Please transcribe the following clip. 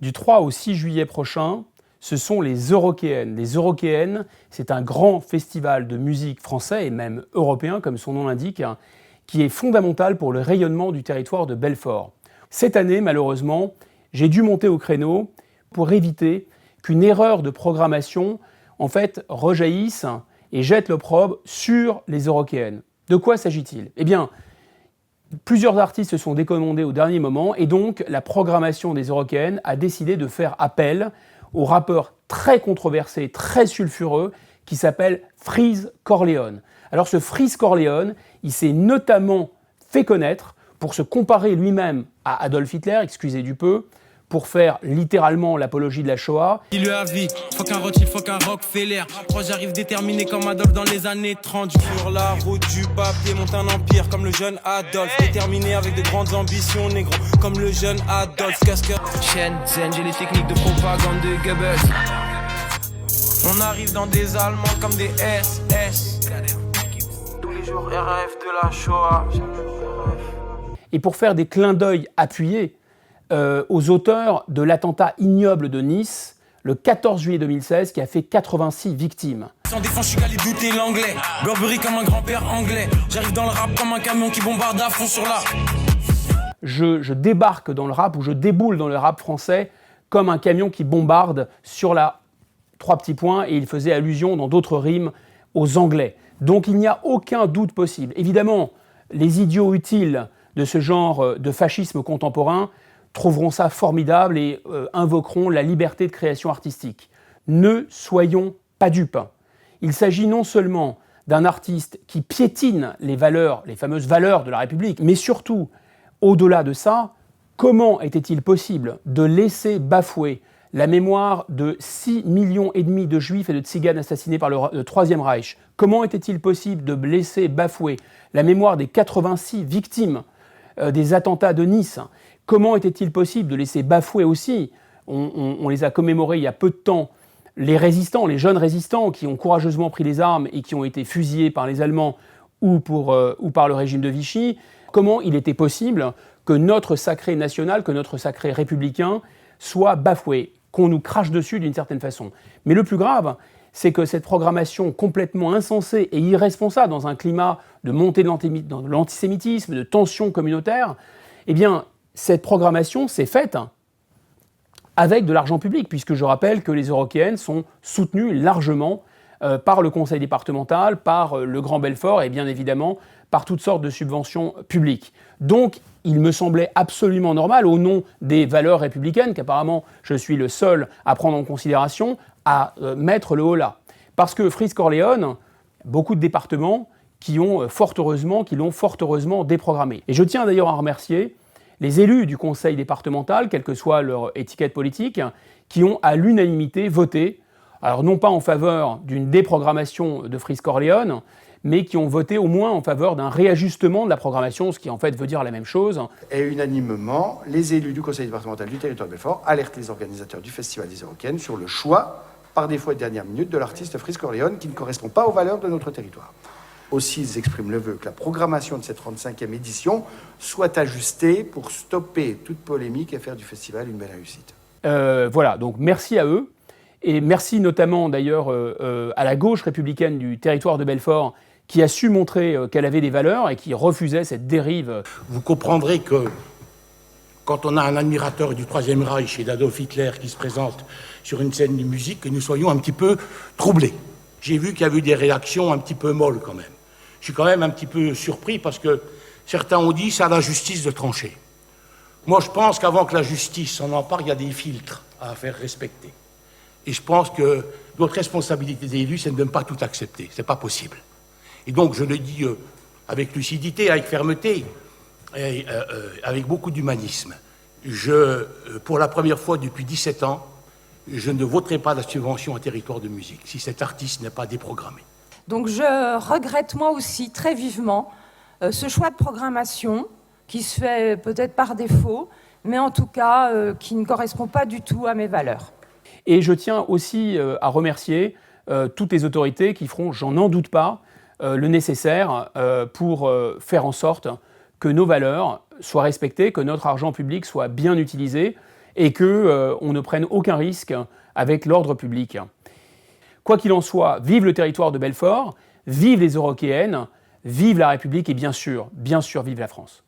Du 3 au 6 juillet prochain, ce sont les Eurokéennes. Les Eurokéennes, c'est un grand festival de musique français et même européen, comme son nom l'indique, qui est fondamental pour le rayonnement du territoire de Belfort. Cette année, malheureusement, j'ai dû monter au créneau pour éviter qu'une erreur de programmation, en fait, rejaillisse et jette l'opprobre sur les Eurokéennes. De quoi s'agit-il ? Eh bien, plusieurs artistes se sont décommandés au dernier moment et donc la programmation des Eurokéennes a décidé de faire appel au rappeur très controversé, très sulfureux, qui s'appelle Freeze Corleone. Alors ce Freeze Corleone, il s'est notamment fait connaître pour se comparer lui-même à Adolf Hitler, excusez du peu, pour faire littéralement l'apologie de la Shoah. Il lui a vie, faut qu'un Rothschild, faut qu'un Rockefeller. Moi j'arrive déterminé comme Adolphe dans les années 30. Sur la route du papier monte un empire comme le jeune Adolphe. Déterminé avec de grandes ambitions, négro, comme le jeune Adolphe. Casqueur, chaîne, zen, j'ai les techniques de propagande de Goebbels. On arrive dans des Allemands comme des SS. Tous les jours RF de la Shoah. Et pour faire des clins d'œil appuyés aux auteurs de l'attentat ignoble de Nice, le 14 juillet 2016, qui a fait 86 victimes. Sans défense, je suis calé douter l'anglais. Burberry comme un grand-père anglais. J'arrive dans le rap comme un camion qui bombarde à fond sur la... Je débarque dans le rap, ou je déboule dans le rap français comme un camion qui bombarde sur la... Trois petits points, et il faisait allusion dans d'autres rimes aux Anglais. Donc il n'y a aucun doute possible. Évidemment, les idiots utiles de ce genre de fascisme contemporain trouveront ça formidable et invoqueront la liberté de création artistique. Ne soyons pas dupes. Il s'agit non seulement d'un artiste qui piétine les valeurs, les fameuses valeurs de la République, mais surtout, au-delà de ça, comment était-il possible de laisser bafouer la mémoire de 6,5 millions de Juifs et de Tziganes assassinés par le Troisième Reich? Comment était-il possible de laisser bafouer la mémoire des 86 victimes des attentats de Nice? Comment était-il possible de laisser bafouer aussi, on les a commémorés il y a peu de temps, les résistants, les jeunes résistants qui ont courageusement pris les armes et qui ont été fusillés par les Allemands ou par le régime de Vichy? Comment il était possible que notre sacré national, que notre sacré républicain soit bafoué, qu'on nous crache dessus d'une certaine façon? Mais le plus grave, c'est que cette programmation complètement insensée et irresponsable dans un climat de montée de l'antisémitisme, de tension communautaire, eh bien, cette programmation s'est faite avec de l'argent public, puisque je rappelle que les Eurokéennes sont soutenues largement par le conseil départemental, par le Grand Belfort et bien évidemment par toutes sortes de subventions publiques. Donc, il me semblait absolument normal, au nom des valeurs républicaines, qu'apparemment je suis le seul à prendre en considération, à mettre le haut là. Parce que Freeze Corleone, beaucoup de départements qui l'ont fort heureusement déprogrammé. Et je tiens d'ailleurs à remercier les élus du conseil départemental, quelle que soit leur étiquette politique, qui ont à l'unanimité voté, alors non pas en faveur d'une déprogrammation de Freeze Corleone, mais qui ont voté au moins en faveur d'un réajustement de la programmation, ce qui en fait veut dire la même chose. Et unanimement, les élus du conseil départemental du territoire de Belfort alertent les organisateurs du Festival des Eurokéennes sur le choix, par défaut et dernière minute, de l'artiste Freeze Corleone, qui ne correspond pas aux valeurs de notre territoire. Aussi, ils expriment le vœu que la programmation de cette 35e édition soit ajustée pour stopper toute polémique et faire du festival une belle réussite. Voilà, donc merci à eux, et merci notamment d'ailleurs à la gauche républicaine du territoire de Belfort, qui a su montrer qu'elle avait des valeurs et qui refusait cette dérive. Vous comprendrez que quand on a un admirateur du Troisième Reich et d'Adolf Hitler qui se présente sur une scène de musique, que nous soyons un petit peu troublés. J'ai vu qu'il y avait eu des réactions un petit peu molles quand même. Je suis quand même un petit peu surpris parce que certains ont dit c'est à la justice de trancher. Moi, je pense qu'avant que la justice s'en empare, il y a des filtres à faire respecter. Et je pense que notre responsabilité des élus, c'est de ne pas tout accepter. C'est pas possible. Et donc, je le dis avec lucidité, avec fermeté, et avec beaucoup d'humanisme. Pour la première fois depuis 17 ans, je ne voterai pas la subvention en territoire de musique si cet artiste n'est pas déprogrammé. Donc je regrette moi aussi très vivement ce choix de programmation qui se fait peut-être par défaut, mais en tout cas qui ne correspond pas du tout à mes valeurs. Et je tiens aussi à remercier toutes les autorités qui feront, j'en n'en doute pas, le nécessaire pour faire en sorte que nos valeurs soient respectées, que notre argent public soit bien utilisé et qu'on ne prenne aucun risque avec l'ordre public. Quoi qu'il en soit, vive le territoire de Belfort, vive les Eurockéennes, vive la République et bien sûr, vive la France.